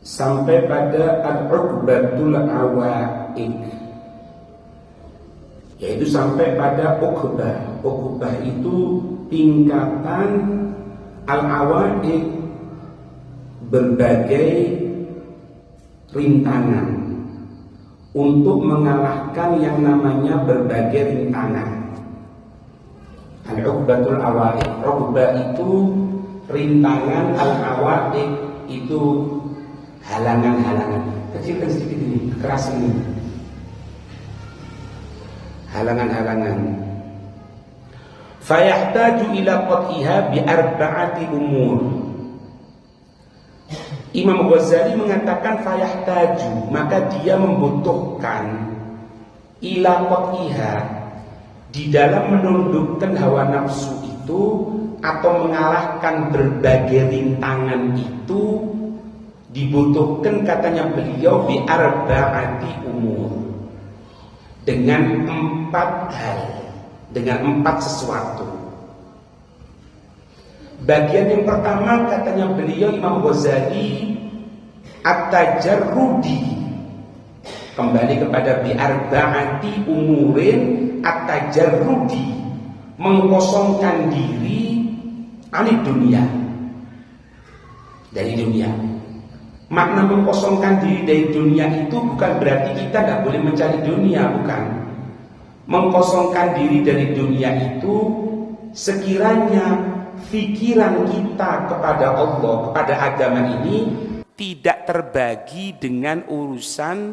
sampai pada al-uqbatul awaik, yaitu sampai pada uqbah. Uqbah itu tingkatan al-awaik, berbagai rintangan untuk mengalahkan yang namanya berbagai rintangan. Al-uqbatul awaik, uqbah itu rintangan, al-awaik itu halangan-halangan. Kecilkan sedikit ini, keras ini. Halangan-halangan. Fayahtaju ila qat'iha bi arba'ati umur. Imam Ghazali mengatakan fayahtaju, maka dia membutuhkan ila qat'iha, di dalam menundukkan hawa nafsu itu atau mengalahkan berbagai rintangan itu dibutuhkan, katanya beliau, bi arba'ati umur, dengan 4 hal, dengan 4 sesuatu. Bagian yang pertama, katanya beliau Imam Ghazali, at-tajarrudi, kembali kepada bi arba'ati umurin, at-tajarrudi, mengkosongkan diri anid dunia, dari dunia. Makna mengkosongkan diri dari dunia itu bukan berarti kita tidak boleh mencari dunia, bukan. Mengkosongkan diri dari dunia itu sekiranya pikiran kita kepada Allah, kepada agama ini tidak terbagi dengan urusan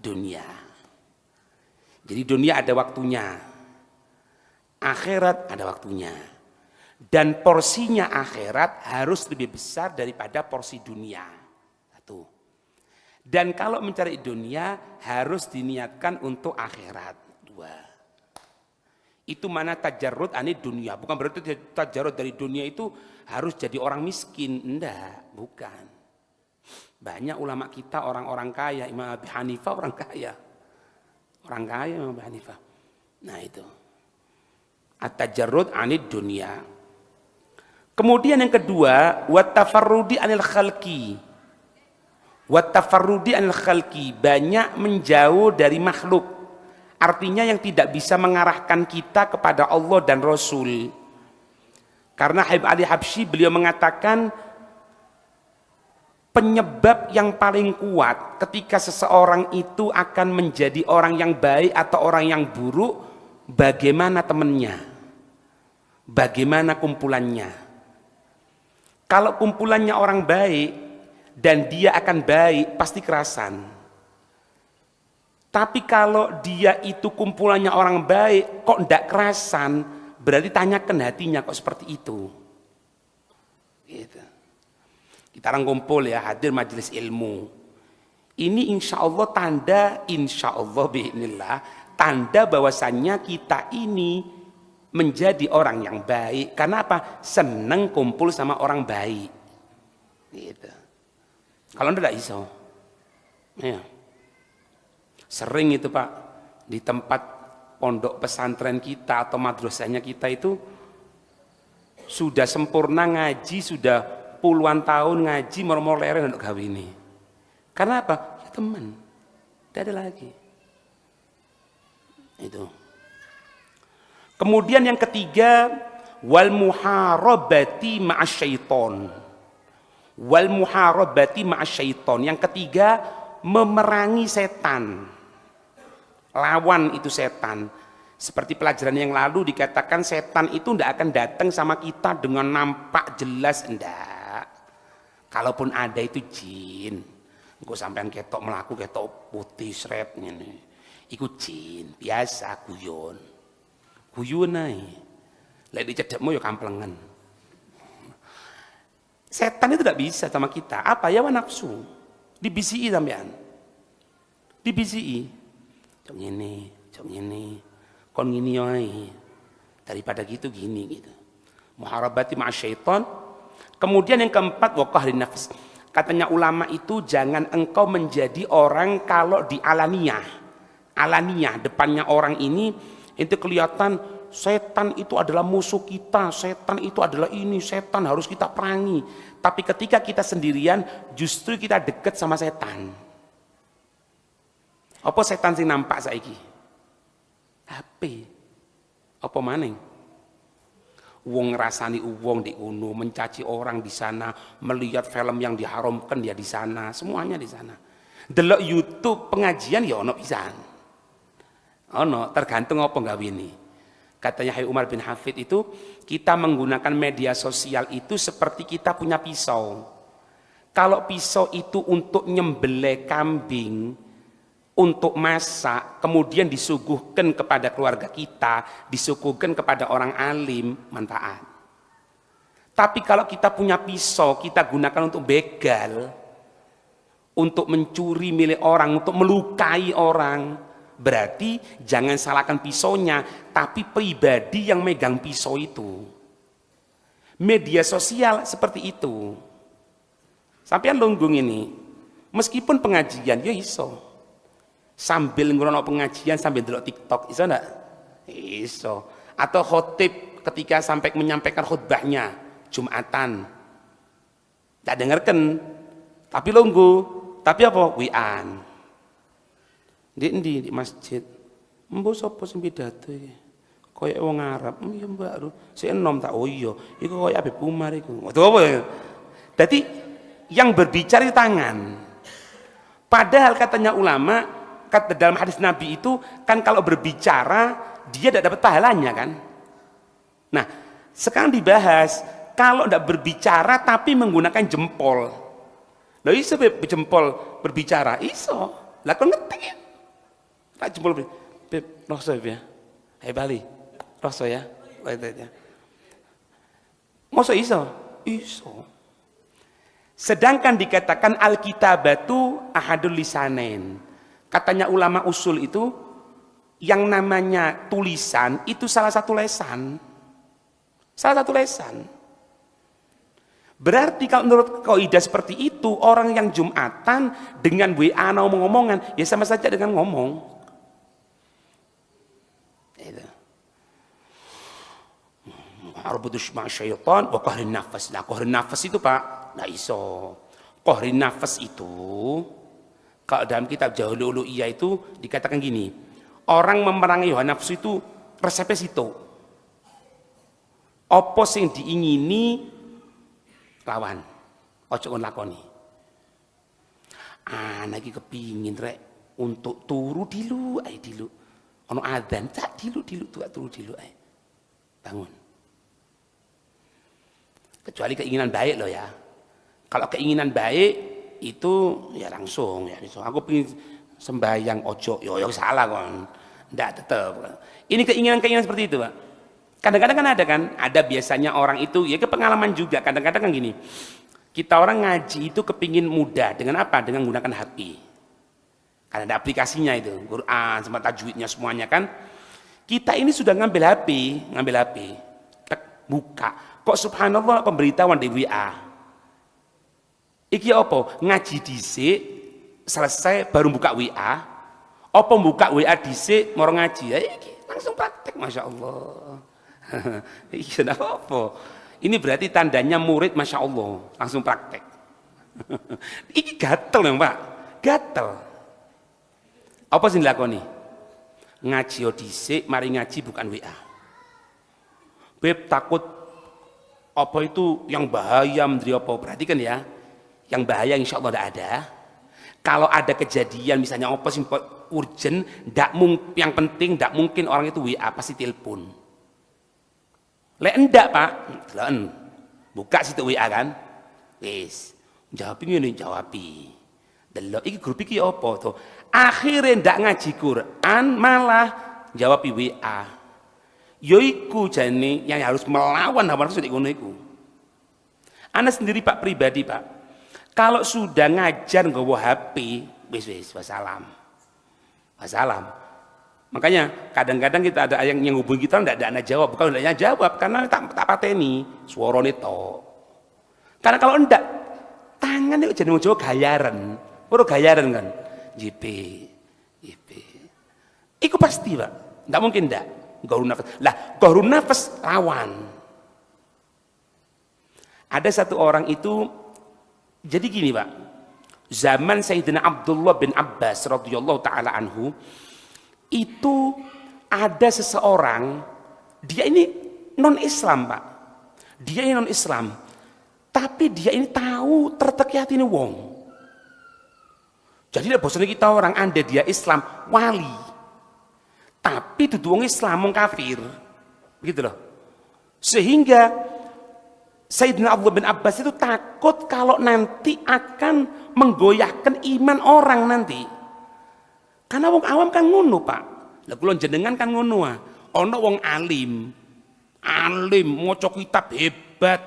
dunia. Jadi dunia ada waktunya, akhirat ada waktunya, dan porsinya akhirat harus lebih besar daripada porsi dunia. Satu. Dan kalau mencari dunia harus diniatkan untuk akhirat. 2. Itu mana tajarrud anid dunia. Bukan berarti tajarrud dari dunia itu harus jadi orang miskin. Enggak, bukan. Banyak ulama kita orang-orang kaya. Imam Abi Hanifah orang kaya. Orang kaya Imam Abi Hanifah. Nah itu. At-tajarrud anid dunia. Kemudian yang kedua, wat-tafarrudi anil khalqi. Wat-tafarrudi anil khalqi, banyak menjauh dari makhluk. Artinya yang tidak bisa mengarahkan kita kepada Allah dan Rasul. Karena Habib Ali Habsyi beliau mengatakan penyebab yang paling kuat ketika seseorang itu akan menjadi orang yang baik atau orang yang buruk, bagaimana temannya, bagaimana kumpulannya. Kalau kumpulannya orang baik dan dia akan baik, pasti kerasan. Tapi kalau dia itu kumpulannya orang baik, kok tidak kerasan, berarti tanyakan hatinya kok seperti itu. Gitu. Kita orang kumpul ya, hadir majelis ilmu. Ini insya Allah tanda, insya Allah bi'inillah, tanda bahwasannya kita ini menjadi orang yang baik. Karena apa? Seneng kumpul sama orang baik. Gitu. Kalau tidak iso. Ya. Sering itu Pak, di tempat pondok pesantren kita atau madrasahnya kita itu sudah sempurna ngaji, sudah puluhan tahun ngaji, moro-moro leren untuk gawe ini. Karena apa? Ya teman, tidak ada lagi. Itu. Kemudian yang ketiga, wal muharabati ma'asyaiton. Wal muharabati ma'asyaiton. Yang ketiga, memerangi setan. Lawan itu setan. Seperti pelajaran yang lalu dikatakan setan itu tidak akan datang sama kita dengan nampak jelas, enggak. Kalaupun ada itu jin. Engko sampean ketok melaku ketok putih sret ngene. Iku jin, biasa guyon. Guyon ae. Lek dicedekmu ya kamplengan. Setan itu tidak bisa sama kita. Apa ya nafsu. Dibisiki sampean. Dibisiki. Cok ngene, kon ngini wae. Daripada gitu gini gitu. Muharabati ma'asyaiton. Kemudian yang keempat, waqahrin nafs. Katanya ulama itu jangan engkau menjadi orang kalau di alaniyah. Alaniyah depannya orang ini itu kelihatan setan itu adalah musuh kita, setan itu adalah ini, setan harus kita perangi. Tapi ketika kita sendirian, justru kita dekat sama setan. Apa setan sing nampak saiki? HP. Apa maning? Wong ngrasani wong di kono, mencaci orang di sana, melihat film yang diharamkan ya di sana, semuanya di sana. Delok YouTube pengajian ya ono pisan. Ono, tergantung apa gawe ini. Katanya Hai Umar bin Hafid itu, kita menggunakan media sosial itu seperti kita punya pisau. Kalau pisau itu untuk nyembelih kambing, untuk masak, kemudian disuguhkan kepada keluarga kita, disuguhkan kepada orang alim, manfaat. Tapi kalau kita punya pisau, kita gunakan untuk begal, untuk mencuri milik orang, untuk melukai orang, berarti jangan salahkan pisaunya, tapi pribadi yang megang pisau itu. Media sosial seperti itu. Sampean lunggung ini, meskipun pengajian, ya iso. Sambil ngrono pengajian, sambil delok TikTok, iso enggak? Iso. Atau khotib ketika sampai menyampaikan khutbahnya, Jumatan. Tak dengarkan, tapi lunggu. Tapi apa? Wi'an. Di masjid. Mbok sapa sing pidato iki? Kaya wong Arab. Iya Mbak, si enom tak oh iya. Iku kaya Habib Umar iku. Itu apa ya? Jadi yang berbicara di tangan. Padahal katanya ulama, kata dalam hadis Nabi itu kan kalau berbicara dia tidak dapat pahalanya kan. Nah, sekarang dibahas kalau tidak berbicara tapi menggunakan jempol. Lah iso jempol berbicara, iso. Lah kok ngetik ya? Tak jempol Beb, rasa ya. Hai Bali. Rasa ya. Masa iso? Iso. Sedangkan dikatakan al-kitabatu ahadul lisanen. Katanya ulama usul itu yang namanya tulisan itu salah satu lesan. Salah satu lesan. Berarti kalau menurut kaidah seperti itu, orang yang Jumatan dengan WA ngomong-ngomongan ya sama saja dengan ngomong. Arbudus syaitan wa qahrin nafas. Nah, qahrin nafas itu Pak, nah iso. Qahrin nafas itu kalau dalam kitab Jahul Uluhiyah itu dikatakan gini, orang memerangi hawa nafsu itu resepnya situ. Apa sing diingini lawan, ojo kon lakoni. Anak iki kepingin rek untuk turu dilu ae dilu. Ono adzan tak dilu tuh turu dilu ae. Bangun. Kecuali keinginan baik loh ya. Kalau keinginan baik itu ya langsung ya. Aku pengen sembahyang ojo, yo salah kon. Ndak tetep. Ini keinginan-keinginan seperti itu, Pak. Kadang-kadang kan ada biasanya orang itu ya kepengalaman juga. Kadang-kadang kan gini. Kita orang ngaji itu kepingin mudah dengan apa? Dengan menggunakan HP. Karena ada aplikasinya itu, Quran, sama tajwidnya semuanya kan. Kita ini sudah ngambil HP, tek, buka. Kok subhanallah pemberitahuan di WA. Iki apa? Ngaji dhisik, selesai baru buka WA. Apa buka WA dhisik, mau ngaji. Ya iki langsung praktek, Masya Allah. Iki apa? Ini berarti tandanya murid Masya Allah, langsung praktek. Iki gatel ya Pak, gatel. Apa sih dilakoni? Ngaji dhisik, mari ngaji bukan WA. Beb takut apa itu yang bahaya menteri apa? Perhatikan ya, yang bahaya insya Allah tidak ada. Kalau ada kejadian misalnya apa sih urgent, yang penting tidak mungkin orang itu WA, pasti telepon. Lek enggak Pak, buka situ WA kan, wis jawab ini jawabi. Delok iki grup iki apa tuh? Akhirnya ndak ngaji Quran malah jawab WA. Yoiku jane yang harus melawan hawa nafsu ngono iku. Ana sendiri Pak pribadi Pak. Kalau sudah ngajar nggawa HP, wis wassalam. Wassalam. Makanya kadang-kadang kita ada yang hubungi kita ndak ada jawab, bukan ndaknya jawab karena tak pateni suarane tok. Karena kalau ndak tangan itu jeneng Jawa gayaran. Ora gayaran kan. JP. Iku pasti Pak. Ndak mungkin ndak. Ghairun nafas. Lah, ghairun nafas lawan. Ada satu orang itu, jadi gini Pak, zaman Sayyidina Abdullah bin Abbas radhiyallahu taala anhu, itu ada seseorang, dia ini non-Islam Pak, dia ini non-Islam, tapi dia ini tahu terteki hati ini wong. Jadi lah bosannya kita orang, anda dia Islam wali, tapi itu wong Islam wong kafir, begitu loh. Sehingga Sayyidina Abdullah bin Abbas itu takut kalau nanti akan menggoyahkan iman orang nanti. Karena wong awam kan ngono Pak. Lah kula jenengan kan ngono ah. Ana wong alim maca kitab hebat,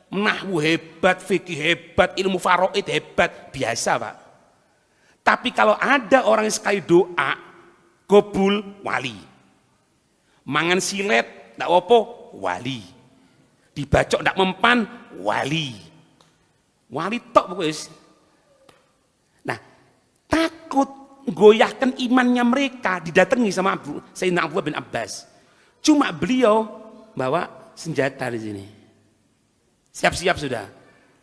nahwu hebat, fikih hebat, ilmu faraid hebat, biasa Pak. Tapi kalau ada orang yang sekali doa gobul, wali. Mangan silet ndak apa, wali. Dibacok ndak mempan, wali. Wali tok wis. Nah, takut goyahkan imannya mereka, didatangi sama Sayyidina Abdullah bin Abbas. Cuma beliau bawa senjata di sini. Siap-siap sudah.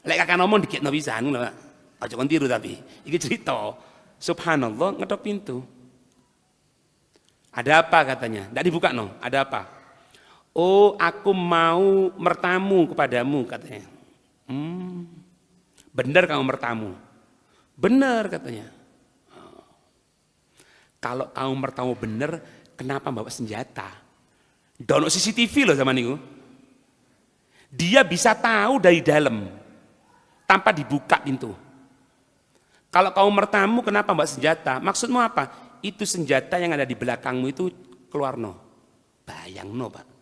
Lek kakak ngomong dikit no bisa, aja kon tiru tapi. Iki cerita. Subhanallah, ngetok pintu. Ada apa katanya? Ndak dibuka no. Ada apa? Oh, aku mau mertamu kepadamu katanya. Benar kamu mertamu? Benar katanya. Kalau kamu mertamu benar, kenapa bawa senjata? Dono CCTV loh zaman itu. Dia bisa tahu dari dalam tanpa dibuka pintu. Kalau kamu mertamu, kenapa bawa senjata? Maksudmu apa? Itu senjata yang ada di belakangmu itu keluar no. Bayang no Pak.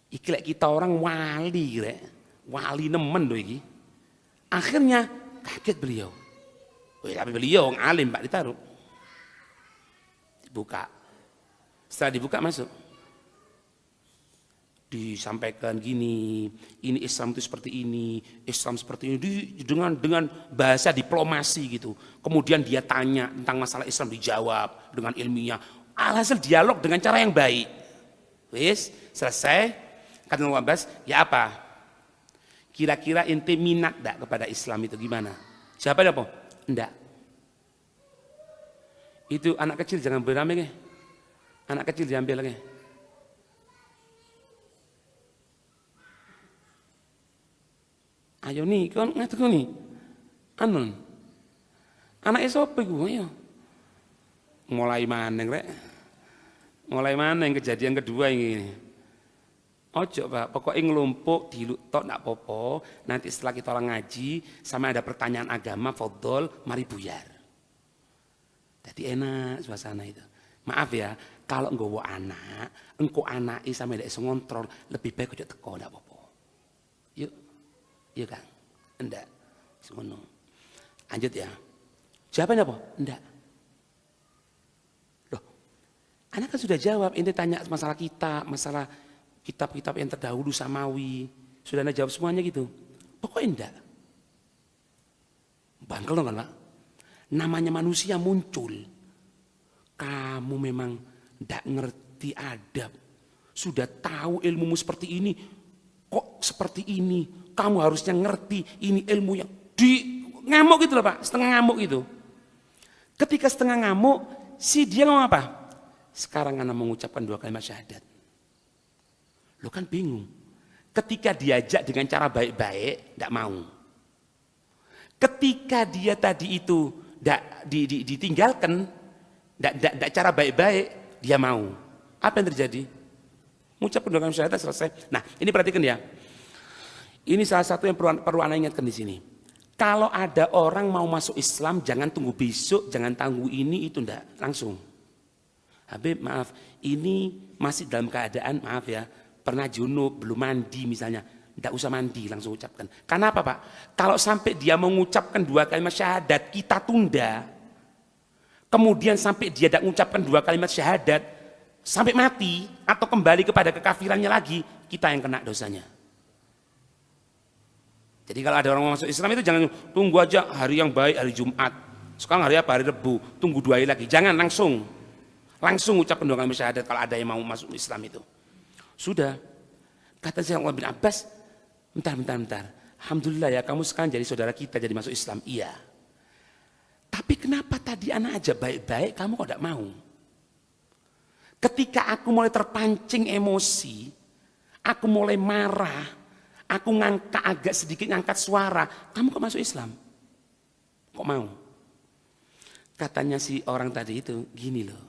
Iki lek kita orang wali rek. Wali nemen loh iki. Akhirnya kaget beliau. Tapi beliau alim Pak, ditaruh. Dibuka. Setelah dibuka masuk. Disampaikan gini, ini Islam itu seperti ini, Islam seperti ini, dengan bahasa diplomasi gitu. Kemudian dia tanya tentang masalah Islam, dijawab dengan ilmiah. Alhasil dialog dengan cara yang baik. Wis, selesai. Kata Nabi Abbas, ya apa? Kira-kira ente minat enggak kepada Islam itu gimana? Siapa dia, Po? Enggak. Itu anak kecil jangan beramai, anak kecil diambil lagi. Ayo nih, kan ngataku nih, anon, anak sapa iku ya? Mulai maneng rek, mulai maneng kejadian kedua ini. Ojo Pak, pokoknya ngelumpuk diluk tok ndak popo. Nanti setelah kita orang ngaji, sama ada pertanyaan agama, fadhol, mari buyar. Jadi enak suasana itu. Maaf ya, kalau nggowo anak, engko anake sampe ndak iso ngontrol, lebih baik ojo teko ndak popo. Yuk. Iya Kang, enggak, semono. Lanjut ya. Jawabannya apa? Enggak. Loh, anak kan sudah jawab. Ini tanya masalah kitab, masalah kitab-kitab yang terdahulu Samawi. Sudah anda jawab semuanya gitu. Pokoknya enggak. Bangkel dong kan Pak? Namanya manusia muncul. Kamu memang enggak ngerti adab. Sudah tahu ilmumu seperti ini. Kok seperti ini? Kamu harusnya ngerti ini ilmu yang ngamuk gitu loh Pak, setengah ngamuk gitu. Ketika setengah ngamuk, si dia ngomong apa? Sekarang anak mengucapkan 2 kalimat syahadat. Lo kan bingung. Ketika diajak dengan cara baik-baik, tidak mau. Ketika dia tadi itu ditinggalkan, tidak cara baik-baik, dia mau. Apa yang terjadi? Mengucapkan 2 kalimat syahadat selesai. Nah, ini perhatikan ya. Ini salah satu yang perlu Anda ingatkan di sini. Kalau ada orang mau masuk Islam, jangan tunggu besok, jangan tunggu ini, itu enggak. Langsung. Habib, maaf, ini masih dalam keadaan, maaf ya, pernah junub, belum mandi misalnya. Enggak usah mandi, langsung ucapkan. Karena apa Pak? Kalau sampai dia mengucapkan 2 kalimat syahadat, kita tunda. Kemudian sampai dia tidak mengucapkan 2 kalimat syahadat, sampai mati, atau kembali kepada kekafirannya lagi, kita yang kena dosanya. Jadi kalau ada orang mau masuk Islam itu jangan tunggu aja hari yang baik, hari Jumat. Sekarang hari apa? Hari Rebu. Tunggu 2 hari lagi. Jangan langsung. Langsung ucapkan dua kalimat syahadat kalau ada yang mau masuk Islam itu. Sudah. Kata Syekh Abdullah bin Abbas, bentar. Alhamdulillah ya kamu sekarang jadi saudara kita jadi masuk Islam. Iya. Tapi kenapa tadi anak aja baik-baik kamu kok tidak mau? Ketika aku mulai terpancing emosi, aku mulai marah, aku agak sedikit ngangkat suara, kamu kok masuk Islam? Kok mau? Katanya si orang tadi itu, gini loh.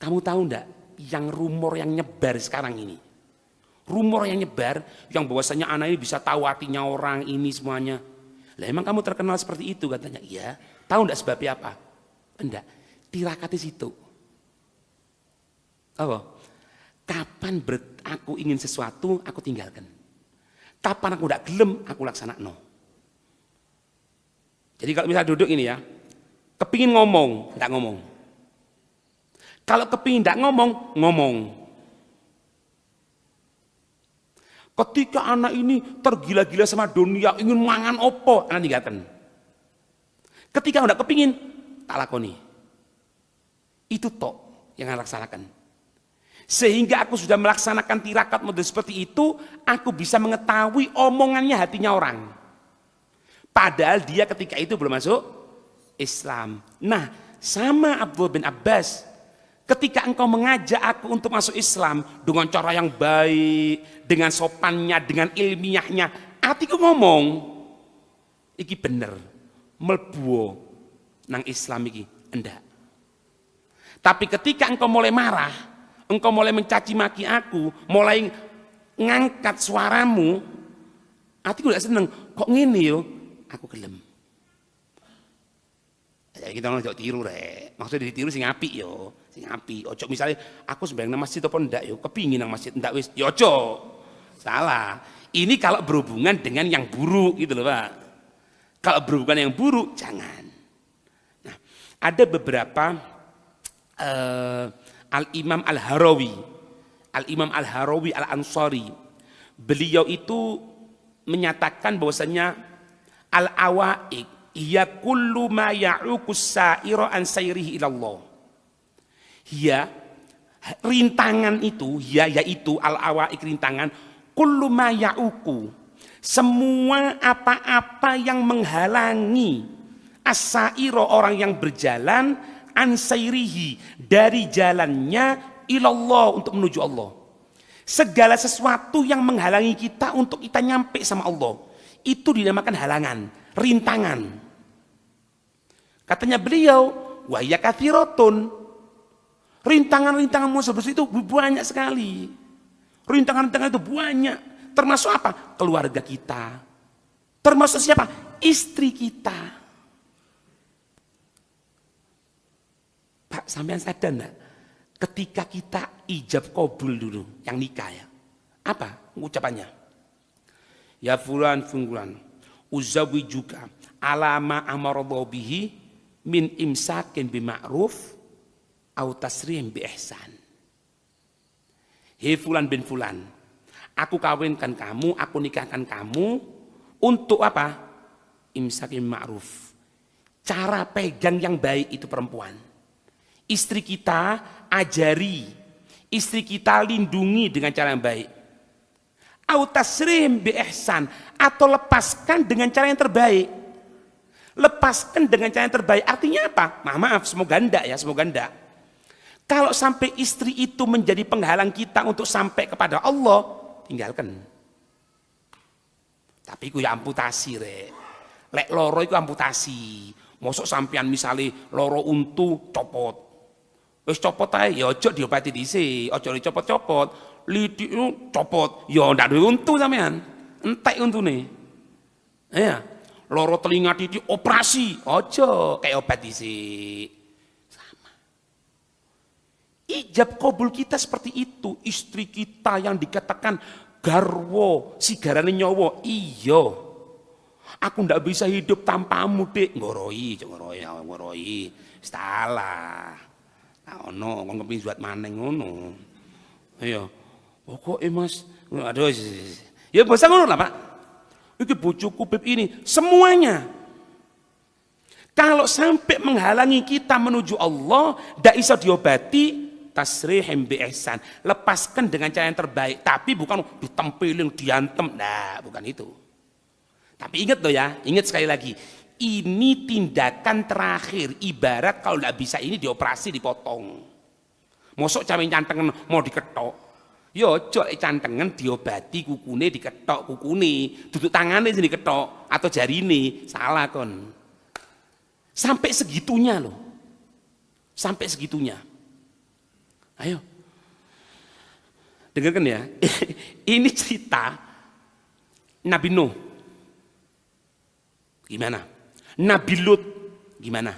Kamu tahu enggak yang rumor yang nyebar sekarang ini? Rumor yang nyebar, yang bahwasanya anak ini bisa tahu hatinya orang ini semuanya. Lah emang kamu terkenal seperti itu katanya? Iya. Tahu enggak sebabnya apa? Enggak. Tirakat di situ. Oh, kapan aku ingin sesuatu, aku tinggalkan. Kapan aku enggak gelem, aku laksanakan. Jadi kalau misalnya duduk ini ya, kepingin ngomong, enggak ngomong. Kalau kepingin enggak ngomong, ngomong. Ketika anak ini tergila-gila sama dunia, ingin mangan opo, anak tinggalkan. Ketika enggak kepingin, tak lakoni. Itu tok yang anak laksanakan. Sehingga aku sudah melaksanakan tirakat model seperti itu, aku bisa mengetahui omongannya hatinya orang. Padahal dia ketika itu belum masuk Islam. Nah, sama Abdullah bin Abbas, ketika engkau mengajak aku untuk masuk Islam dengan cara yang baik, dengan sopannya, dengan ilmiahnya, hatiku ngomong, iki bener, melbuo nang Islam iki, enggak. Tapi ketika engkau mulai marah, engkau mulai mencaci maki aku, mulai ngangkat suaramu, hatiku tidak seneng. Kok ngene yo? Aku gelem. Ya kita orang tiru rek. Maksudnya ditiru sing apik yo, sing apik. Ojo misalnya aku sembahyang nang masjid apa ndak yo, kepingin nang masjid ndak wis. Yo ojo. Salah. Ini kalau berhubungan dengan yang buruk gitu loh, Pak. Kalau berhubungan yang buruk jangan. Nah, ada beberapa Al-Imam Al-Harawi, Al-Imam Al-Harawi Al-Ansari, beliau itu menyatakan bahwasanya al-awaiq hiya kullu ma ya'uqus sa'ira an sayrihi ilallah. Hiya rintangan itu, yaitu al-awaiq rintangan, kullu ma ya'uqu, semua apa-apa yang menghalangi as-sa'ira orang yang berjalan ansairihi dari jalannya ilallah untuk menuju Allah. Segala sesuatu yang menghalangi kita untuk kita nyampe sama Allah itu dinamakan halangan, rintangan. Katanya beliau, wa ya katsiratun. Rintangan-rintangan musuh itu banyak sekali. Rintangan-rintangan itu banyak. Termasuk apa? Keluarga kita. Termasuk siapa? Istri kita. Pak, sampean sadar enggak? Ketika kita ijab kabul dulu, yang nikah ya. Apa ucapannya? Ya fulan fulan, uzawi juga alama amarallahu bihi min imsakin bima'ruf au tasrim bi ihsan. Hei fulan bin fulan, aku kawinkan kamu, aku nikahkan kamu untuk apa? Imsakin ma'ruf. Cara pegang yang baik itu perempuan. Istri kita ajari, istri kita lindungi dengan cara yang baik. Au tasrim bi ihsan, atau lepaskan dengan cara yang terbaik. Lepaskan dengan cara yang terbaik artinya apa? Maaf, semoga enggak ya, semoga enggak. Kalau sampai istri itu menjadi penghalang kita untuk sampai kepada Allah, tinggalkan. Tapi ku ya amputasi rek. Lek loro iku amputasi. Mosok sampean misale loro untu copot. Wis copot ae ya aja diobati dhisik, aja dicopot-copot. Lidik copot, ya ndak duwe untu sampean. Entek untune. Ya, loro telinga titik operasi, aja kayak obat dhisik. Sama. Ijab kabul kita seperti itu, istri kita yang dikatakan garwo, sigarane nyawa. Iya. Aku ndak bisa hidup tanpamu, Dik. Ngoroi. Salah. Ono wong kepengin buat maneng ngono. Ayo. Pokoke Mas, aduh. Ya basa ngono lah, Pak. Iki bojoku beb ini, semuanya. Kalau sampai menghalangi kita menuju Allah, tidak bisa diobati, tasrihim bi ihsan, lepaskan dengan cara yang terbaik, tapi bukan ditempelin, diantem, nah bukan itu. Tapi ingat loh ya, ingat sekali lagi, ini tindakan terakhir, ibarat kalau tidak bisa ini dioperasi, dipotong. Mosok cawe nyantengan mau diketok, yo cok cantengan diobati, kukune diketok, kukune duduk tangannya sini diketok atau jarine, salah kon. Sampai segitunya loh, sampai segitunya. Ayo, dengarkan ya. Ini cerita Nabi Nuh, gimana? Nabi Lut, gimana?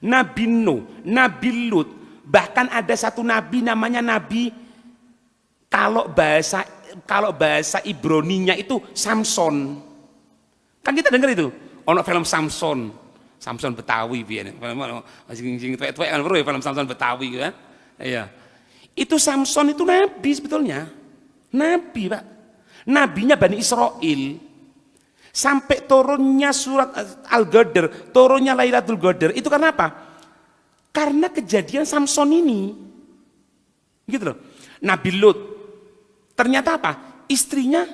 Nabi Nuh, Nabi Lut, bahkan ada satu nabi namanya Nabi, kalau bahasa Ibraninya itu Samson. Kan kita dengar itu, ono film Samson Betawi biyen. Sing tuwek-tuwek kan film Samson Betawi kan. Iya. Itu Samson itu nabi sebetulnya. Nabi, Pak. Nabinya Bani Israel. Sampai turunnya surat Al-Qadr, turunnya Lailatul Qadar. Itu karena apa? Karena kejadian Samson ini. Gitu loh. Nabi Lut. Ternyata apa? Istrinya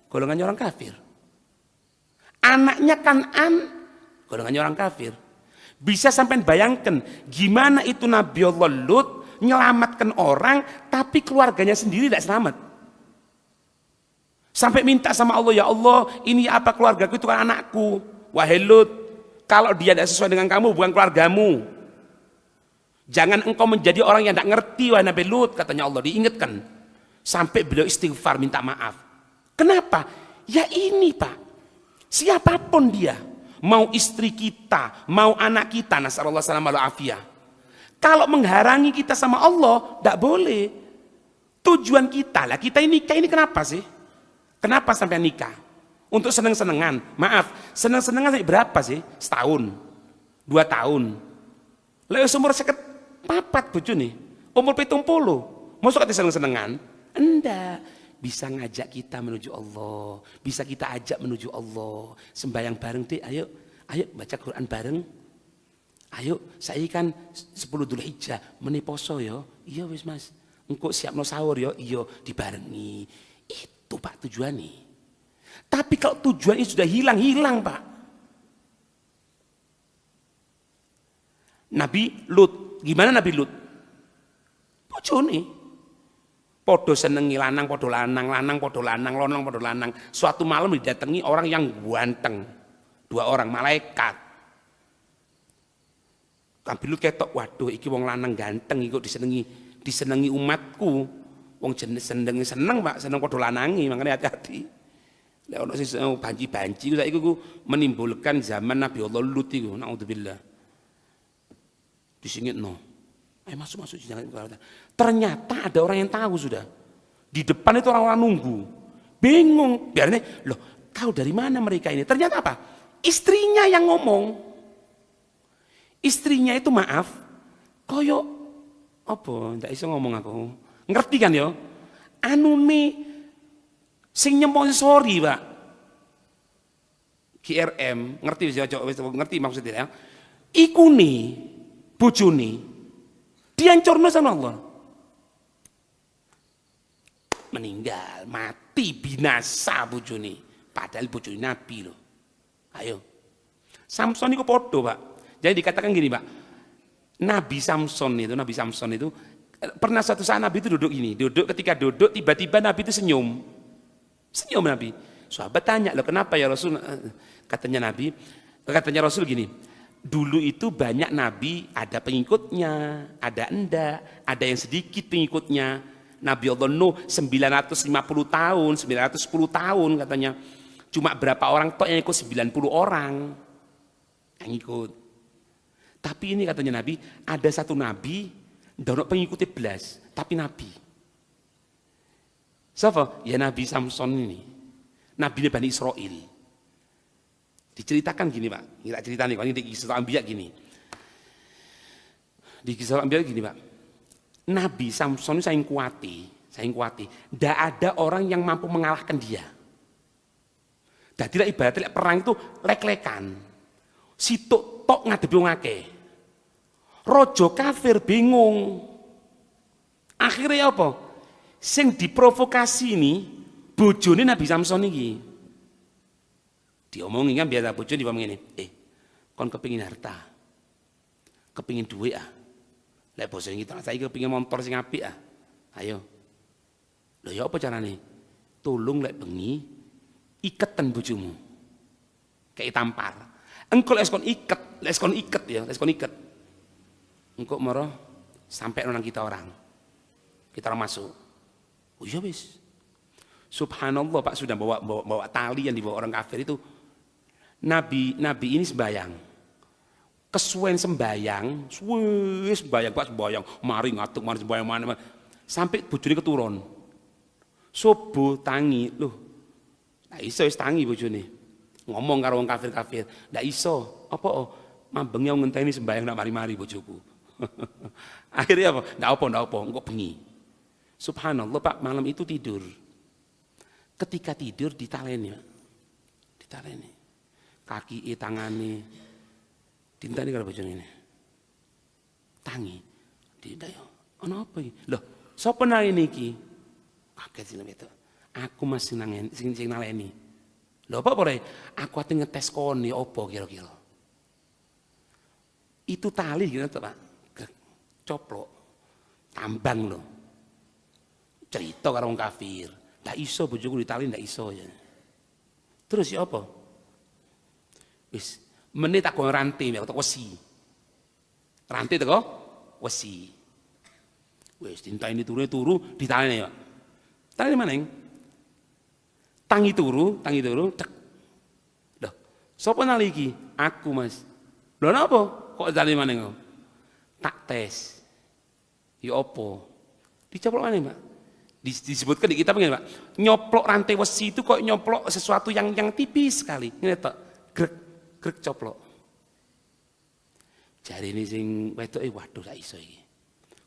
golongannya orang kafir. Anaknya Kan'an golongannya orang kafir. Bisa sampai bayangkan gimana itu Nabi Allah Lut menyelamatkan orang tapi keluarganya sendiri tidak selamat. Sampai minta sama Allah, ya Allah, ini apa keluargaku itu kan anakku. Wahai Lut, kalau dia tidak sesuai dengan kamu bukan keluargamu. Jangan engkau menjadi orang yang tidak ngerti, wahai Nabi Lut, katanya Allah, diingatkan. Sampai beliau istighfar minta maaf. Kenapa? Ya ini Pak, siapapun dia, mau istri kita, mau anak kita, nasallallahu alaihi afiyah. Kalau menghalangi kita sama Allah, tidak boleh. Tujuan kita lah, kita ini nikah ini kenapa sih? Kenapa sampai nikah? Untuk seneng-senengan. Maaf, seneng-senengan berapa sih? Setahun, 2 tahun. Lalu umur 54 bojo nih, umur 70. Masuk kata seneng-senengan? Enggak. Bisa ngajak kita menuju Allah, bisa kita ajak menuju Allah, sembahyang bareng deh, ayo baca Quran bareng, ayo saya kan 10 Dzulhijjah meni poso yo, iya wis mas, engkau siapno sahur yo, iya dibarengi, itu Pak tujuannya. Tapi kalau tujuannya sudah hilang Pak. Nabi Lut, gimana Nabi Lut? Bojone podo senengi lanang, podo lanang, lanang podo lanang, lonong podo lanang. Suatu malam didatangi orang yang ganteng, 2 orang malaikat. Nabi Lut ketok, waduh, iki wong lanang ganteng, iki kok disenengi umatku. Wong jenis seneng Pak, seneng podo lanangi, makanya hati-hati. Lek ono sing banci-banci saiki ku menimbulkan zaman Nabi Allah Lut iku, naudzubillah. Disingitno. Masuk jangan. Ternyata ada orang yang tahu sudah. Di depan itu orang-orang nunggu. Bingung. Biarnya, loh, tahu dari mana mereka ini? Ternyata apa? Istrinya yang ngomong. Istrinya itu maaf, koyo apa? Ndak iso ngomong aku. Ngerti kan yo? Anune sing nyemponsori, Pak. GRM, ngerti maksudnya ya? Iku nih bojone dihancurno sama Allah. Meninggal, mati, binasa bojone. Padahal bojone Nabi loh. Ayo. Samson itu podo Pak. Jadi dikatakan gini Pak. Nabi Samson itu pernah suatu saat Nabi itu ketika duduk tiba-tiba Nabi itu senyum. Senyum Nabi. Sahabat tanya, loh kenapa ya Rasul? Katanya Rasul gini. Dulu itu banyak nabi, ada pengikutnya, ada enggak, ada yang sedikit pengikutnya. Nabi Allah Nuh 950 tahun, 910 tahun katanya. Cuma berapa orang toh yang ikut? 90 orang yang ikut. Tapi ini katanya Nabi, ada satu nabi, tidak pengikutnya belas, tapi nabi. Siapa? Ya Nabi Samson ini. Nabi Bani Israel. Diceritakan gini Pak, kita cerita nih, ini di kisah Anbiya gini. Di kisah Anbiya gini Pak, Nabi Samson saking kuati. Tidak ada orang yang mampu mengalahkan dia. Dan tidak ibaratnya perang itu lek-lekan. Situk tok ngadepi wong akeh. Raja kafir bingung. Akhirnya apa? Sing diprovokasi ini bojone Nabi Samson iki. Diomongi kan biasa bojone dipomong ngene, kon kepengin harta. Kepengin duit ah. Lek basa kita saiki kepengin motor sing apik ah. Ayo. Lho ya apa carane? Tolong lek bengi iketan bojomu. Kayak tampar. Engko lek kon iket ya, lek kon iket. Engko moro sampai nang kita orang. Kita orang masuk. Oh iya wis. Subhanallah Pak sudah bawa tali yang dibawa orang kafir itu. Nabi ini sembayang. Kesuwen sembayang, sembayang Pak sembayang, mari ngatuk mari sembayang mana. Sampai bojone keturun. Subuh tangi, loh. Ndak iso wis tangi bojone. Ngomong karo wong kafir-kafir, ndak iso. Apa mambenge ngenteni sembayang ndak mari-mari bojoku. Akhirnya apa? Ndak apa, engko bengi. Subhanallah Pak, malam itu tidur. Ketika tidur ditaleni, Pak. Ditaleni. Kaki tangane dintani karo bojone ini. Tangi. Didayo. Ana apa iki? Loh, sapa naleni iki? Kaget sing itu. Aku masih nangen sing naleni. Lho apa ora? Aku ate ngetes kone apa kira-kira. Itu tali gitu Pak. Coplok. Tambang lho. Cerita karo wong kafir. Ndak iso bojoku ditali ndak iso ya. Terus ya apa? Wis menit tak rantai mek wesi. Rantai teko wesi. Wis dinteni turu ditaleni ya. Taleni maneng. Tangi turu, cek. Loh, sapa nali iki? Aku, Mas. Lho napa? Kok taleni maneng? Tak tes. Ya apa? Dicoplok maneh, Mbak. Disebutkan di kitab begini Pak, nyoplok rantai wesi itu kok nyoplok sesuatu yang tipis sekali, ngene tok, grek coplok. Jari ini sing wedok waduh gak iso iki.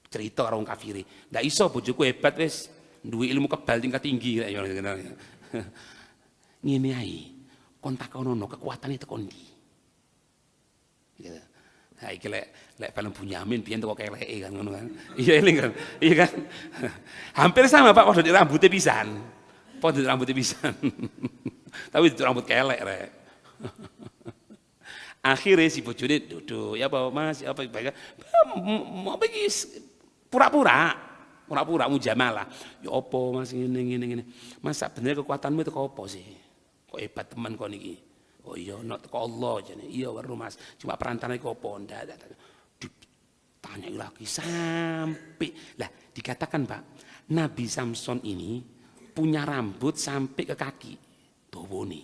Cerita karo wong kafire, ndak iso bojoku hebat wis, duwe ilmu kebal tingkat tinggi ngene ae. Kon takonono kekuatane teko ndi. Gitu. Nah, iki lek film Bunyamin biyen teko keleke kan ngono kan. Iya eling kan. Iya kan. Hampir sama Pak padha rambutnya pisan. Padha rambutnya pisan. Tapi itu rambut kelek rek. Akhirnya si bojone duduk, ya apa Mas, ya apa baik. Mau iki pura-pura mujamalah. Ya apa Mas ngene. Mas sak bener kekuatanmu itu apa sih? Kok hebat teman kok niki. Oh iya, teko Allah jane. Iya weru Mas. Cuma perantara iku apa ndak. Ditanya lagi sampai. Lah, dikatakan Pak, Nabi Samson ini punya rambut sampai ke kaki. Dawane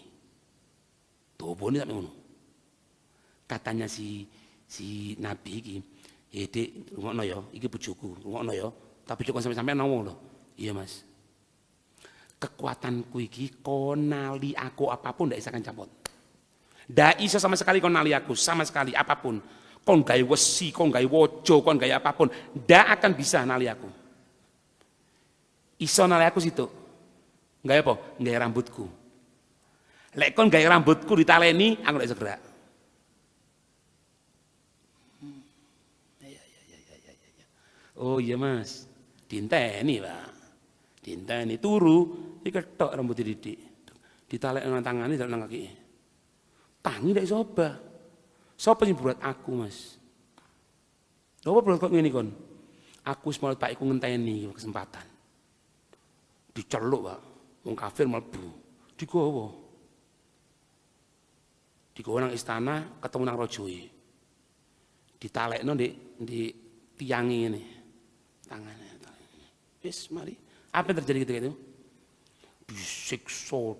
sampai ngono. Katanya si Nabi iki, Dek, rungokno ya, iki bojoku, rungokno ya. Tapi kok sampai ngomong lho. Iya Mas. Kekuatanku iki konali aku apapun ndak bisa kan campur. Ndak iso sama sekali kon nali aku, sama sekali apapun. Kon gawe wesi, kon gawe wojo, kon gawe apapun, ndak akan bisa nali aku. Iso nali aku situ. Gawe apa? Gawe rambutku. Lek kon gawe rambutku ditaleni, aku ndak iso gerak. Oh iya Mas. Dinteni, Pak. Dinteni turu, iki ketok rambut didik. Ditalek nang tangane, dalem nang kaki. Tangi ndak iso obah. Sapa sing buat aku, Mas? Lha apa buat kok ngene kon? Aku wis mulai Pak iku ngenteni kesempatan. Diceluk, Pak. Wong kafir mlebu. Digowo. Digowo nang istana, ketemu nang rajoe. Ditalekno di tiangi ngene. Tangannya. Wis mari. Apa yang terjadi ketika itu? Disiksa,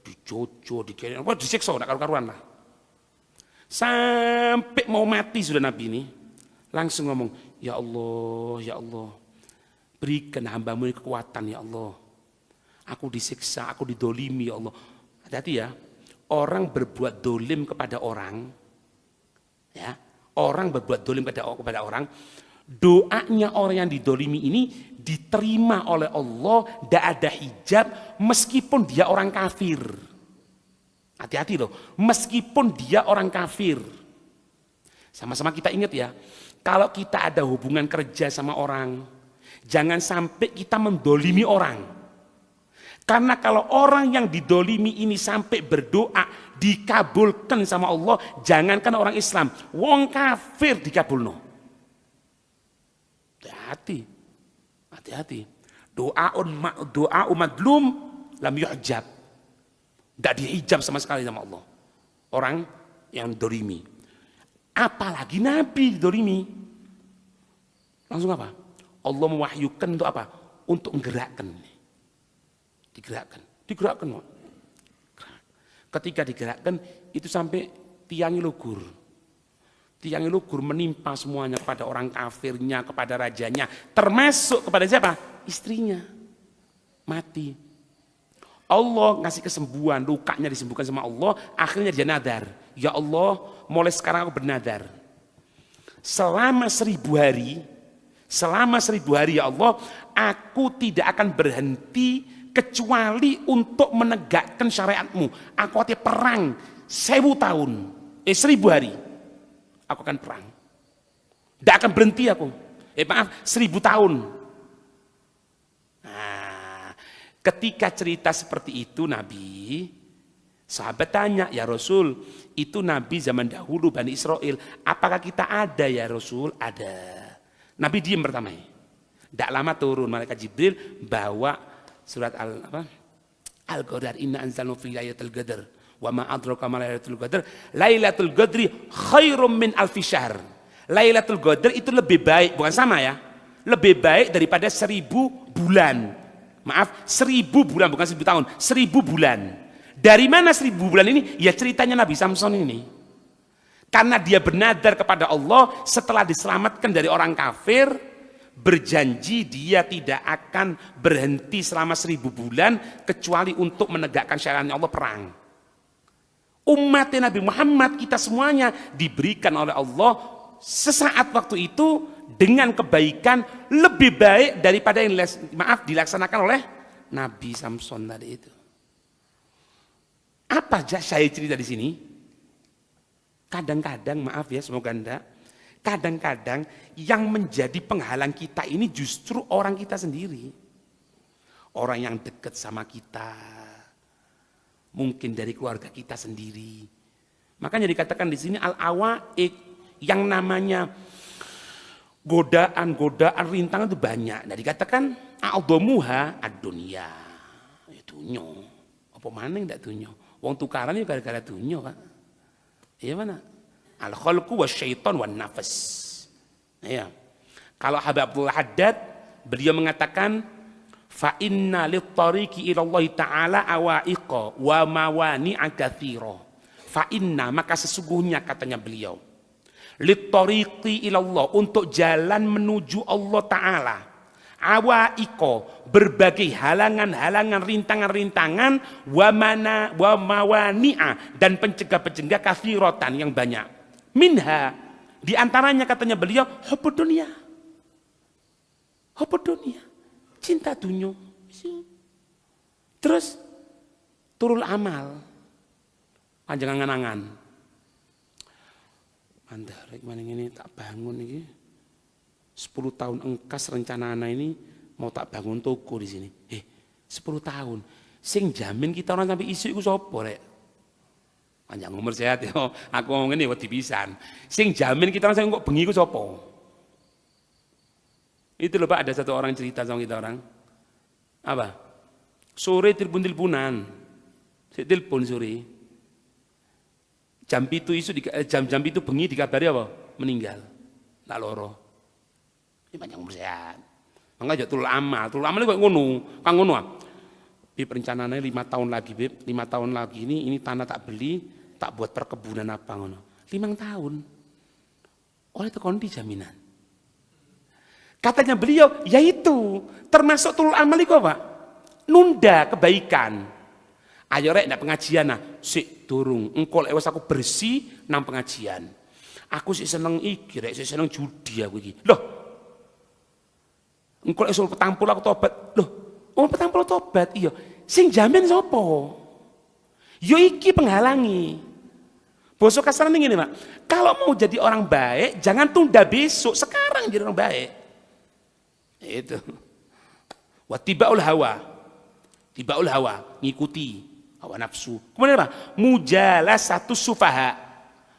dijojo, apa disiksa, tidak karu-karuan lah. Sampai mau mati sudah Nabi ini, langsung ngomong, ya Allah, berikan hambamu ini kekuatan ya Allah. Aku disiksa, aku didolimi ya Allah. Hati-hati ya, orang berbuat dolim kepada orang, ya, orang berbuat dolim kepada orang, doanya orang yang didolimi ini diterima oleh Allah, tidak ada hijab meskipun dia orang kafir. Hati-hati loh, meskipun dia orang kafir. Sama-sama kita ingat ya, kalau kita ada hubungan kerja sama orang, jangan sampai kita mendolimi orang. Karena kalau orang yang didolimi ini sampai berdoa, dikabulkan sama Allah, jangankan orang Islam, wong kafir dikabulno. Hati-hati, hati-hati. Doa madlum lam yuhjab. Tidak dihijab sama sekali sama Allah. Orang yang dolimi. Apalagi Nabi dolimi. Langsung apa? Allah mewahyukan untuk apa? Untuk menggerakkan. Digerakkan. Ketika digerakkan, itu sampai tiangnya lugur. Tiangnya lugur menimpa semuanya kepada orang kafirnya, kepada rajanya. Termasuk kepada siapa? Istrinya. Mati. Allah ngasih kesembuhan, lukanya disembuhkan sama Allah, akhirnya dia nadar. Ya Allah, mulai sekarang aku bernadar. Selama 1000 hari ya Allah, aku tidak akan berhenti kecuali untuk menegakkan syariatmu. Aku hati perang 1000 tahun, 1000 hari. Aku akan perang. Tidak akan berhenti aku. 1000 tahun. Ketika cerita seperti itu Nabi, sahabat tanya, ya Rasul, itu Nabi zaman dahulu Bani Israel, apakah kita ada ya Rasul? Ada. Nabi diam pertama. Tidak lama turun malaikat Jibril bawa surat Al-Qadar, inna anzalna fi lailatul qadar wa ma adraka ma lailatul qadar, lailatul qadri khairum min alfi syahr. Lailatul qadar itu lebih baik, bukan sama ya, lebih baik daripada 1000 bulan. Maaf, 1000 bulan, bukan 1000 tahun, 1000 bulan. Dari mana 1000 bulan ini? Ya ceritanya Nabi Samson ini. Karena dia bernadar kepada Allah setelah diselamatkan dari orang kafir, berjanji dia tidak akan berhenti selama 1000 bulan kecuali untuk menegakkan syariatnya Allah, perang. Umat Nabi Muhammad, kita semuanya diberikan oleh Allah sesaat waktu itu dengan kebaikan lebih baik daripada yang dilaksanakan oleh Nabi Samson tadi itu. Apa saya cerita di sini? Kadang-kadang, maaf ya, semoga enggak, kadang-kadang yang menjadi penghalang kita ini justru orang kita sendiri. Orang yang dekat sama kita, mungkin dari keluarga kita sendiri. Makanya dikatakan di sini al-awaiq, yang namanya godaan, rintangan itu banyak. Nah dikatakan a'dhamuha ad-dunya. Itu nyo. Apa mana yang tidak tunyo? Wong tukaran itu gara-gara tunyo, Pak. Iya mana? Al-khalqu wasyaiton wan nafas. Ya. Kalau Habib Abdul Haddad, beliau mengatakan fa inna lit-tariqi ila Allah taala awaiqa wa mawani'a katsira. Fa inna, maka sesungguhnya katanya beliau, lit-tariqi ila Allah, untuk jalan menuju Allah taala, awaiqa, berbagai halangan-halangan, rintangan-rintangan, wa mawani'a, dan pencegah-pencegah katsiratan yang banyak. Minha, di antaranya katanya beliau hubbud dunya. Hubbud dunya, cinta dunia. Terus turul amal, panjang angan-angan. Mandarek maning ini tak bangun ini 10 tahun engkas rencana anak ini mau tak bangun toko di sini. 10 tahun. Sing jamin kita orang sampai isu iku sapa rek? Panjang umur sehat ya. Aku ngomong ini wedi pisan. Sing jamin kita orang sampai kok bengi iku sapa? Itu loh Pak, ada satu orang cerita sama kita orang. Apa? Sore telepon-teleponan. Saya telepon sore. Jam itu bengi dikabari apa? Meninggal. Lah loro. Ini panjang umur sehat. Mangga aja tulul amal itu kok ngono. Kang ngono ah. Bib rencananya 5 tahun lagi, Bib. 5 tahun lagi ini tanah tak beli, tak buat perkebunan apa ngono. 5 tahun. Oleh tekan di jaminan. Katanya beliau, yaitu termasuk tulul amal itu apa? Nunda kebaikan. Ayo rek ndak pengajian nah, sik durung. Engko lek wis aku bersih nang pengajian. Aku sik seneng iki rek, sik seneng judi aku iki. Loh. Engko lek usul 40 aku tobat. Loh, 40 tobat iya. Sing jamin sapa? Yo iki penghalangi. Bosok kasar ini Pak. Kalau mau jadi orang baik, jangan tunda besok, sekarang jadi orang baik. Itu. Wattibaul hawa. Tibaul hawa, ngikuti hawa nafsu. Kemudian apa? Mujalasatus sufaha.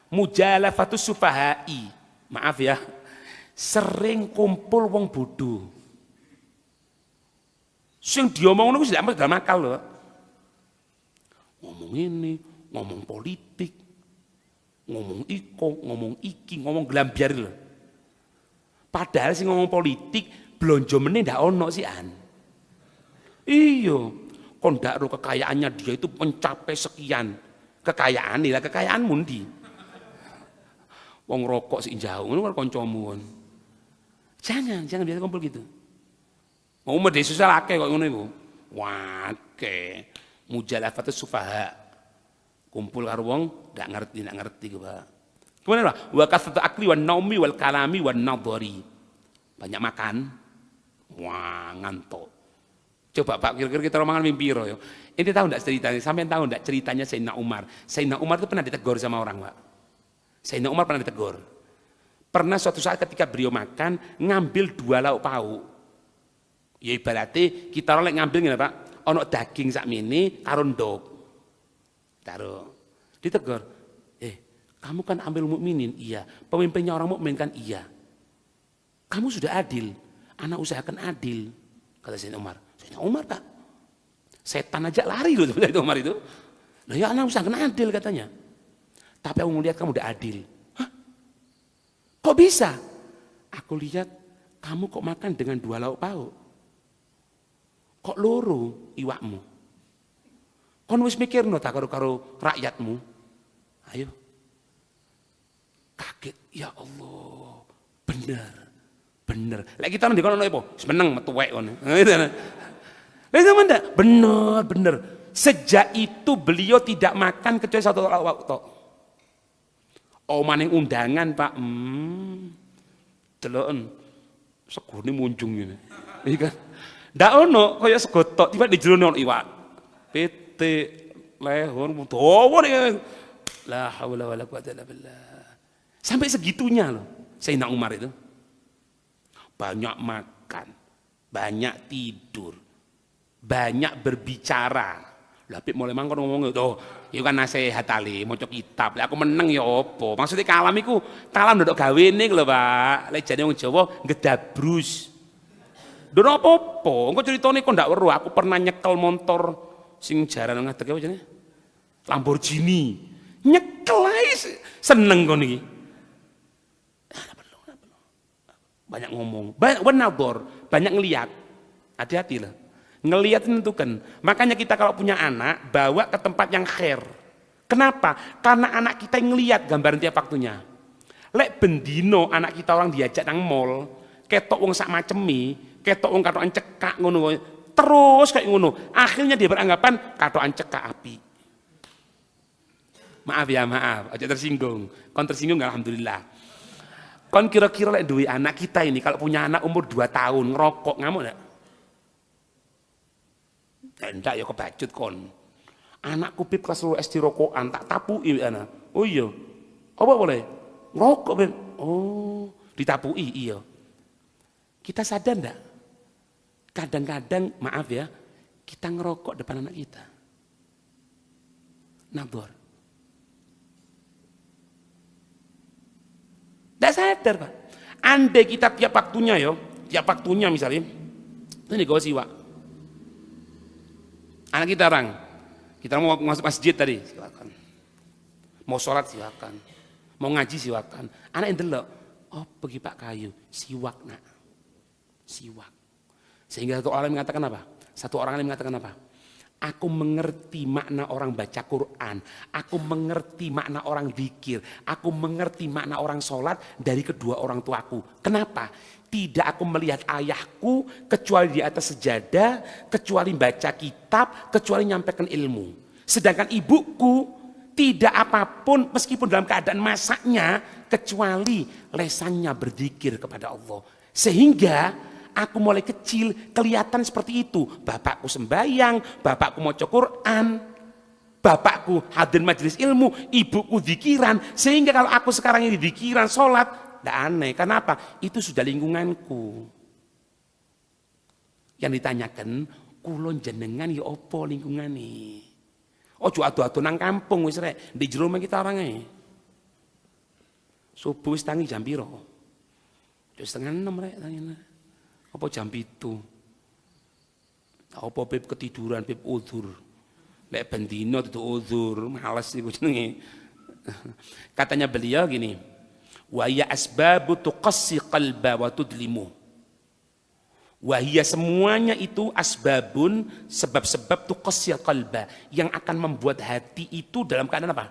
Mujalafatus sufahai. Maaf ya. Sering kumpul wong bodoh. Sing diomongno wis ndak makal lho. Ngomong ini, ngomong politik, ngomong iko, ngomong iki, ngomong gelambiar lho. Padahal sing ngomong politik blonjo meneh ndak ono sih an. Iya, kon ndak ro kekayaannya dia itu mencapai sekian. Kekayaan lah, kekayaan mundi. Wong rokok sik jauh ngono karo kancamu. Jangan biasa kumpul gitu. Mau media sosial akeh kok ngono iku. Wake. Mujalafatus sufaha. Kumpul karo wong ndak ngerti ku, Pak. Kemudian apa? Wa kasatu akli wan naumi wal kalami wan nadhari. Banyak makan. Wah, ngantuk. Coba Pak, kira-kira kita romangan mimpi piro yo. Ini tahu enggak ceritanya? Sampean tahu enggak ceritanya Sayyidina Umar? Sayyidina Umar itu pernah ditegur sama orang, Pak. Sayyidina Umar pernah ditegur. Pernah suatu saat ketika beliau makan, ngambil 2 lauk pauk. Ya ibaratnya kita orang ngambil ngene, Pak. Ono daging sakmene karo ndok. Taruh. Ditegur. Kamu kan ambil mukminin, iya. Pemimpinnya orang mukmin kan iya. Kamu sudah adil. Anak usahakan adil, kata Sayyidina Umar. Sayyidina Umar, Pak. Setan aja lari loh Sayyidina Umar itu. Nah ya anak usahakan adil katanya. Tapi aku ngelihat kamu udah adil. Hah? Kok bisa? Aku lihat kamu kok makan dengan 2 lauk pauk. Kok loro iwakmu? Kon wis mikirno tak karo rakyatmu. Ayo. Kaget, ya Allah. Bener. Lek kita ndek kono apa? Seneng metu wek ngono. Lha sampean ndak? Bener. Sejak itu beliau tidak makan kecuali 1 lauk tok. Oh maning undangan, Pak. Deloken segone munjung ngene. Iki kan. Ndak ono kaya sego tok, tiba di jero ono iwak. Pitik, lehor, dawa nek. La haula wala quwata illa billah. Sampai segitunya loh Sayyidina Umar itu. Banyak makan, banyak tidur, banyak berbicara. Lapik mulai mangkon ngomong itu, itu kan nasihat ali, mau cok kitab. Lah aku menang ya opo. Maksudnya kalam iku, kalam ndok gawene lho, Pak. Lek jane wong Jawa ngedabrus. Ndono apa-apa, engko critane kok ndak weruh. Aku pernah nyekel motor sing jaran ngadeg apa jenenge? Lamborghini. Nyekel ae seneng kon iki. Banyak ngomong, banyak wanador, banyak ngelihat. Hati-hati lah. Ngelihat menentukan. Makanya kita kalau punya anak, bawa ke tempat yang khair. Kenapa? Karena anak kita yang ngelihat gambaran tiap waktunya. Lek bendino anak kita orang diajak nang mall, ketok wong sak macemi, ketok wong katokan cekak ngono, terus kayak ngono. Akhirnya dia beranggapan katokan cekak api. Maaf ya, maaf, aja tersinggung. Kon tersinggung alhamdulillah. Kon kira-kira lek duwe anak kita ini kalau punya anak umur 2 tahun ngerokok ngamuk enggak? Enggak ya kebacut kon. Anakku pip kelas 2 SD rokokan tak tapuki anak. Oh iya. Apa boleh? Ngerokok ben. Oh, ditapuki iya. Kita sadar enggak? Kadang-kadang maaf ya, kita ngerokok depan anak kita. Nabor. Tidak sadar, Pak. Andai kita tiap waktunya misalnya, ini gue siwak. Anak kita mau masuk masjid tadi, silakan. Mau sholat silakan. Mau ngaji silakan. Anak yang delok, oh pergi Pak Kayu, siwak nak. Siwak. Sehingga satu orang mengatakan apa? Aku mengerti makna orang baca Quran, aku mengerti makna orang zikir, aku mengerti makna orang sholat dari kedua orang tuaku. Kenapa? Tidak aku melihat ayahku kecuali di atas sejadah, kecuali baca kitab, kecuali nyampaikan ilmu. Sedangkan ibuku tidak apapun meskipun dalam keadaan masaknya kecuali lesannya berzikir kepada Allah. Sehingga aku mulai kecil kelihatan seperti itu. Bapakku sembahyang, bapakku maca Quran, bapakku hadir majelis ilmu, ibuku dzikiran, sehingga kalau aku sekarang ini dzikiran, sholat, tidak aneh. Kenapa? Itu sudah lingkunganku. Yang ditanyakan, kulon jenengan ya opo lingkungane? Ojo adu-adu nang kampung wis rek, di jero kita orangnya. Subuh wis tangi jam piro? Jam 5:30 rek tangine. Apa jam 7? Apa beb ketiduran, beb udzur. Lek bendino itu udzur, males iku jenenge. Katanya beliau gini, wa ya asbabu tuqassi qalba wa tudlimu. Wahia semuanya itu asbabun, sebab-sebab tuqassi qalba, yang akan membuat hati itu dalam keadaan apa?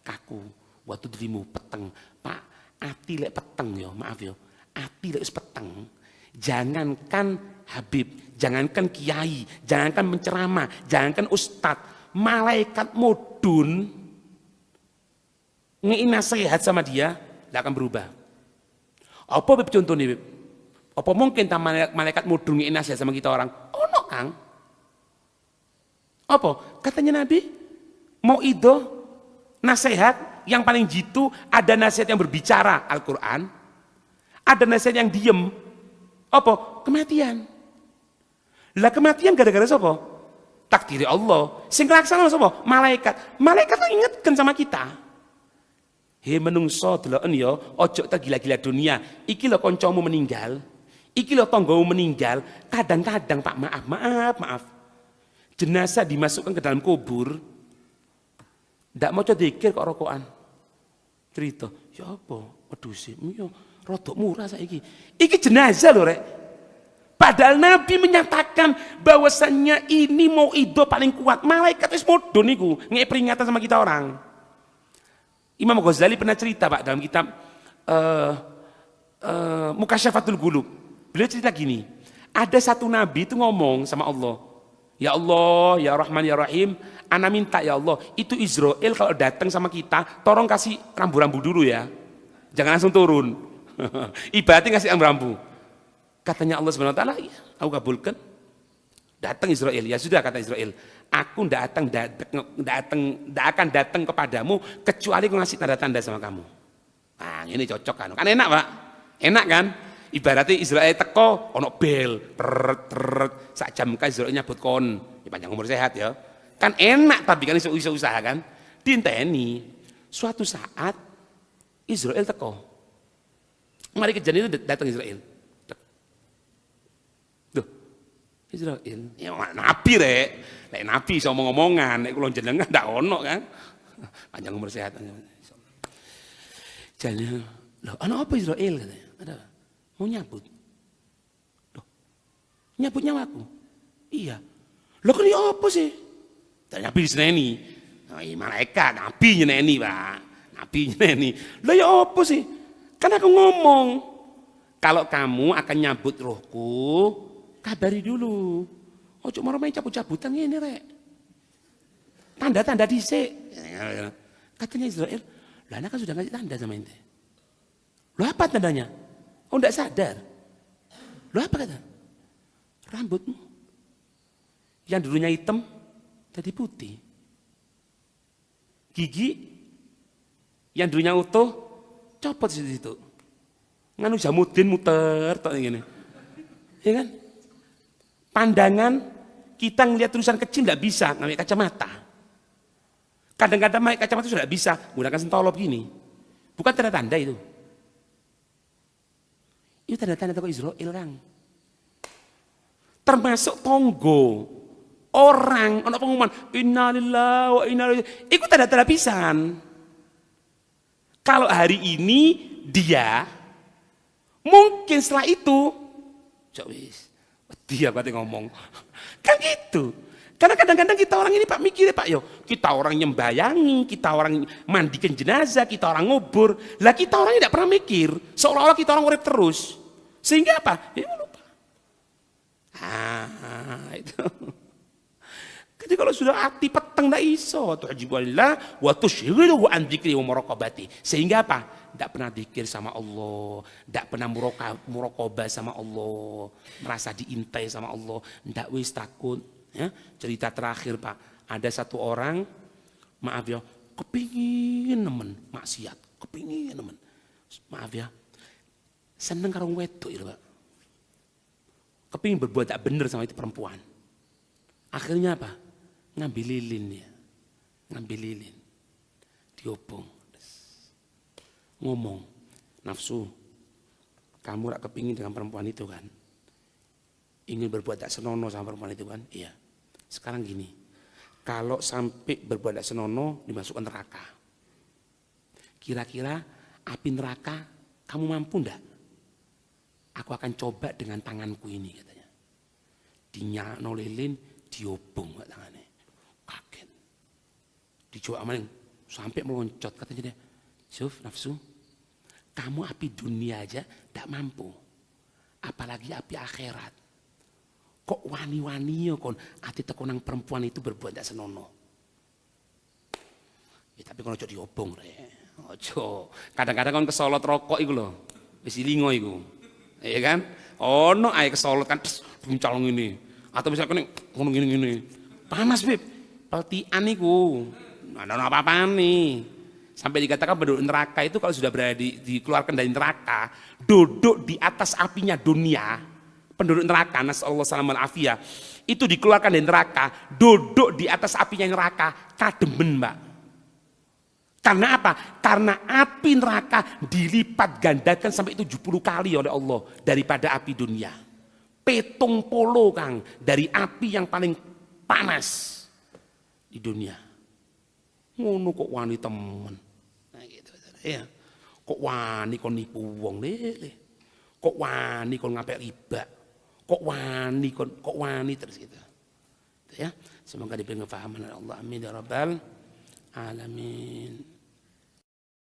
Kaku. Wa tudlimu, peteng. Pak, ati lek peteng yo, maaf yo. Ati lek peteng. Jangankan Habib, jangankan kiai, jangankan menceramah, jangankan ustadz, malaikat mudun ngei nasihat sama dia, tidak akan berubah. Apa Bib contoh nih Bib? Apa mungkin malaikat mudun ngei nasihat sama kita orang? Oh no Kang. Apa? Katanya Nabi, mau ido nasihat yang paling jitu, ada nasihat yang berbicara Al-Quran, ada nasihat yang diem. Apa? Kematian. Lah kematian gara-gara sapa? Takdiri Allah. Sing laksana sapa? Malaikat. Malaikat tuh ingetkan sama kita. He menungso deloken ya, ojo tak gila-gila dunia. Iki lho kancamu meninggal. Iki lho tanggamu meninggal. Kadang-kadang Pak, maaf. Jenazah dimasukkan ke dalam kubur. Ndak mau dzikir kok rokokan. Cerita, ya apa? Waduh sih, yo rodok murah saiki. Iki jenazah lho rek. Padahal Nabi menyatakan bahwasannya ini mau ido paling kuat. Malaikat wis mudun niku, ngek peringatan sama kita orang. Imam Ghazali pernah cerita Pak dalam kitab Mukasyafatul Qulub. Beliau cerita gini, ada satu nabi itu ngomong sama Allah, ya Allah, ya Rahman, ya Rahim, ana minta ya Allah, itu Israel kalau datang sama kita, tolong kasih rambu-rambu dulu ya, jangan langsung turun. Ibaratnya kasih rambu-rambu. Katanya Allah Subhanahu wa taala, ya, aku kabulkan. Datang Israel, ya sudah kata Israel, aku tidak akan datang kepadamu kecuali aku ngasih tanda-tanda sama kamu. Nah, ini cocok kan? Kan enak Pak, enak kan? Ibaratnya Israel teko, ono bel, sak jam kan Israel nyabut kon, ya, panjang umur sehat ya. Kan enak tapi kan iso usaha kan? Diinteni. Suatu saat Israel teko. Mari kejadian itu datang Israel. Duh, Israel, ya nabi rek, lek nabi iso omong-omongan, nek kula jenengan ndak ono kan. Panjang umur sehat. Jadi, loh, ana apa Israel katanya? Ada. Mau nyabut. Loh, nyabut nyawaku? Iya. Loh kan ya apa sih? Tak nabi diseneni. Oh, iya, malaikat, nabi nyeneni Pak. Nabi nyeneni. Loh ya apa sih? Kan aku ngomong, kalau kamu akan nyabut rohku, kabari dulu. Oh cuma main cabut-cabutan ini rek. Tanda-tanda dhisik. Katanya Israel, lah anak kan sudah ngasih tanda sama ente. Loh apa tandanya? Oh enggak sadar. Loh apa kata? Rambutmu yang dulunya hitam jadi putih. Gigi yang dulunya utuh copot di situ. Nganu Jamudin muter tok ngene. Ya kan? Pandangan kita ngelihat tulisan kecil enggak bisa pakai kacamata. Kadang-kadang pakai kacamata sudah bisa gunakan sentolop gini. Bukan tanda-tanda itu. Itu tanda-tanda toko Israel Kang. Termasuk tonggo orang, ono pengumuman innalillahi wa inna ilaihi. Itu tanda-tanda pisan. Kalau hari ini dia, mungkin setelah itu, wis, dia berarti ngomong, kan gitu. Karena kadang-kadang kita orang ini Pak mikir Pak yo, kita orang nyembayangi, kita orang mandikan jenazah, kita orang ngubur, lah kita orang tidak pernah mikir, seolah-olah kita orang urip terus, sehingga apa? Ya lupa. Itu. Jadi kalau sudah hati peteng ndak iso, tu'jibalillah wa tusyghiluhu an dzikri wa muraqabati. Sehingga apa? Tidak pernah dzikir sama Allah, tidak pernah muraqabah sama Allah, merasa diintai sama Allah, tidak wis takut. Ya, cerita terakhir Pak, ada satu orang Maaf ya, kepingin nemen maksiat, kepingin nemen. Maaf ya, seneng karo wedok ya Pak. Kepingin berbuat tak bener sama itu perempuan. Akhirnya apa? Ngambil lilin ya. Ngambil lilin. Diobong. Ngomong, nafsu, kamu gak kepingin dengan perempuan itu kan? Ingin berbuat tak senonoh sama perempuan itu kan? Iya. Sekarang gini, kalau sampai berbuat tak senonoh dimasukkan neraka. Kira-kira api neraka kamu mampu ndak? Aku akan coba dengan tanganku ini katanya. Dinyalakno lilin, diobong gak tangannya. Kaget. Dicoba amanin sampai meloncat katanya dia. Syuf, nafsu, kamu api dunia aja ndak mampu. Apalagi api akhirat. Kok wani-wani ya kon ati tekonang perempuan itu berbuat tak senonoh. Ya tapi kon ojo diobong rek. Ojo. Kadang-kadang kon kesolot rokok iku lho. Wis ilingo iku. Iya kan? Ono ae kesolot kan buncal ngene. Atau misalkan ngono ngene-ngene. Panas, Beb. Peltian iku. Ana apa-apaan nih. Sampai dikatakan penduduk neraka itu kalau sudah berada dikeluarkan dari neraka, duduk di atas apinya dunia. Penduduk neraka, nasallallahu salamul afiyah, itu dikeluarkan dari neraka, duduk di atas apinya neraka, kademen Mbak. Karena apa? Karena api neraka dilipat gandakan sampai 70 kali oleh Allah daripada api dunia. Petung polo Kang, dari api yang paling panas di dunia. Ngono kok wani temen. Nah gitu ya. Kok wani kon nipu wong lele. Kok wani kon ngapek riba. Kok wani terus gitu. Ya, semoga diberi kefahaman oleh Allah. Amin ya rabbal alamin.